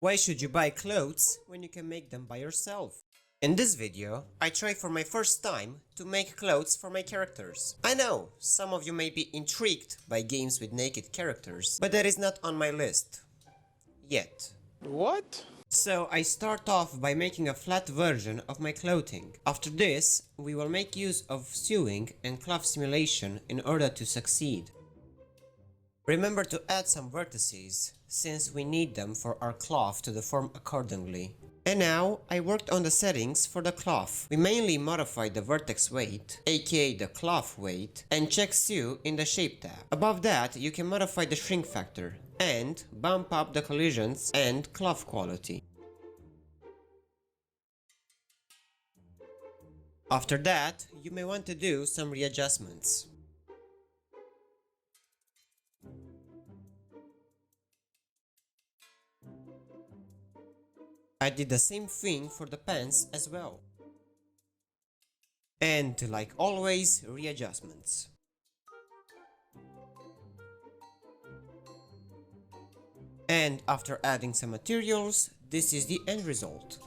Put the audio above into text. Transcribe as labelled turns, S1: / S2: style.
S1: Why should you buy clothes when you can make them by yourself? In this video, I try for my first time to make clothes for my characters. I know, some of you may be intrigued by games with naked characters, but that is not on my list. Yet.
S2: What?
S1: So I start off by making a flat version of my clothing. After this, we will make use of sewing and cloth simulation in order to succeed. Remember to add some vertices, since we need them for our cloth to deform accordingly. And now, I worked on the settings for the cloth. We mainly modified the vertex weight, aka the cloth weight, and check sew in the shape tab. Above that, you can modify the shrink factor, and bump up the collisions and cloth quality. After that, you may want to do some readjustments. I did the same thing for the pants as well. And like always, readjustments. And after adding some materials, this is the end result.